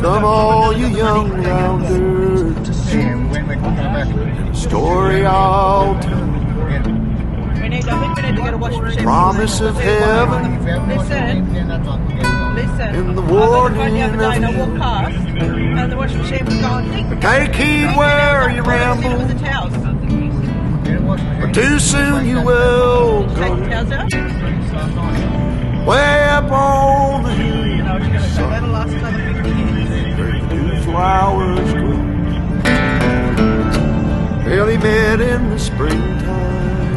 Come all you young rounders, story I'll tell. I think we need to get a washing machine. Promise of heaven. Listen. In the I warning the other day and I of walked past and the washing machine was going. Take heed where you ramble, It was a towel. or too soon you will Take the go. towels out. Way up on the hill, And I was going to say that'll last another 50 years. where the new flowers grow. Barely met in the springtime,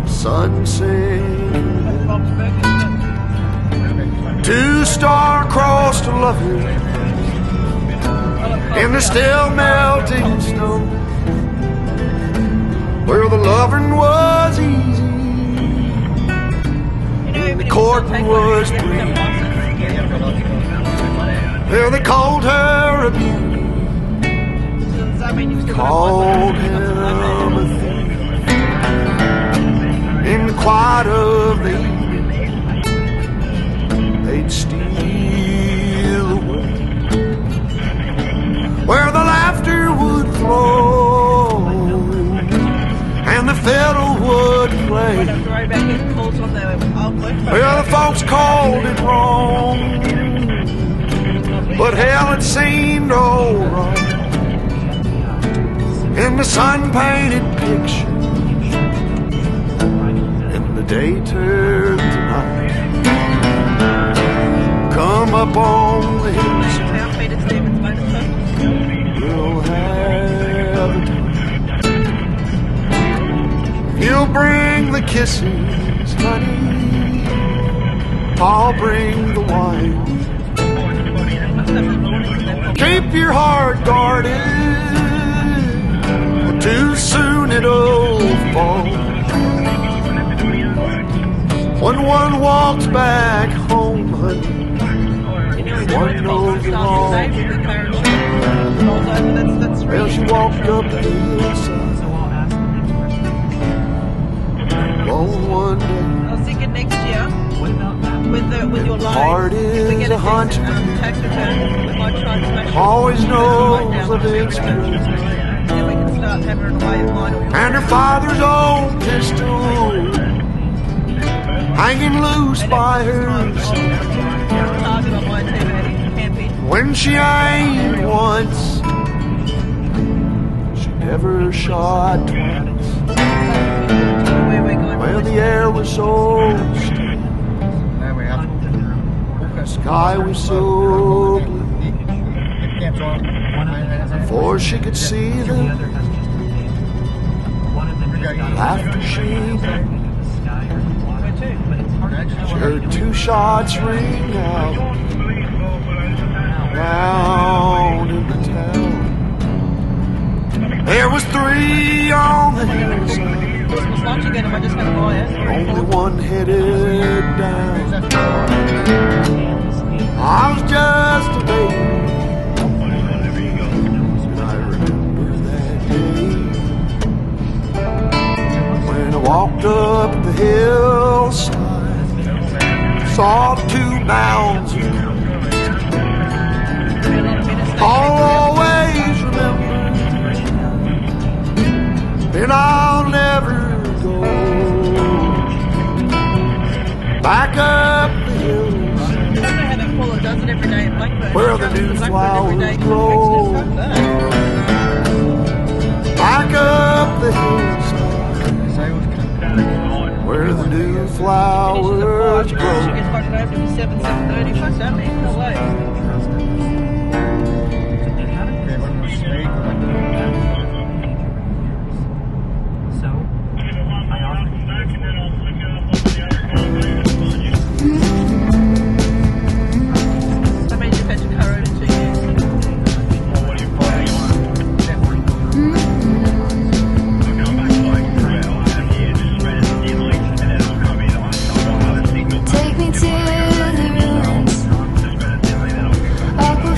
sun sings. Bob's Burgers. Two star-crossed lovers in the still melting snow, where the loving was easy, the courting was free. There they called her a beauty, called him a thief. In the quiet of the evening, they'd steal away, where the laughter would flow and the fiddle would play. Well, the folks called it wrong, but hell, it seemed alright. In the sun-painted picture, in the day turned to night. Come up on the hillside, we'll have a time. He'll bring the kisses, honey, I'll bring the wine. Keep your heart guarded, or too soon it'll fall. When one walks back home, honey, one knows the wrong. Well, she walked up the hillside alone one day. I was thinking next year with your life. Heart if we is get a hunter, tax return, we might try and smash it. always knows Right of down. its truth. Then we can start having it away of mine or yours. And her father's old pistol hanging loose by her Target on my TV, camping. when she aimed once, she never shot twice. Where we're going. Well, the air was so still, the sky was so blue, before she could see them, after she heard two shots ring out down in the town. There was three on the hillside, Christmas lunch again, am I just going to buy it? only one headed down. I was just a baby, and I remember that day when I walked up the hillside, saw two mounds of gold. I'll always remember, and I'll never go back up the hills Does it every day in Blackburn. where the new flowers grow. Back up the hillside where the new flowers She grow. gets fucking over to 7:30. Fuck that, man. No way. That means you've had your car over 2 years. Take me to the ruins, aqua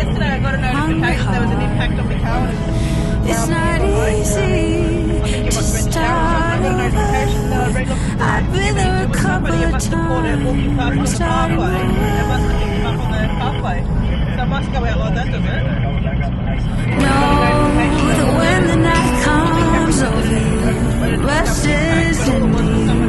yesterday I got a notification there was an impact on my car. It's not easy to start over. I've been there a couple of times. Start over. It must have picked him up on the pathway. So it must go out like that, does it? Know that when the night comes over you, rest is in me.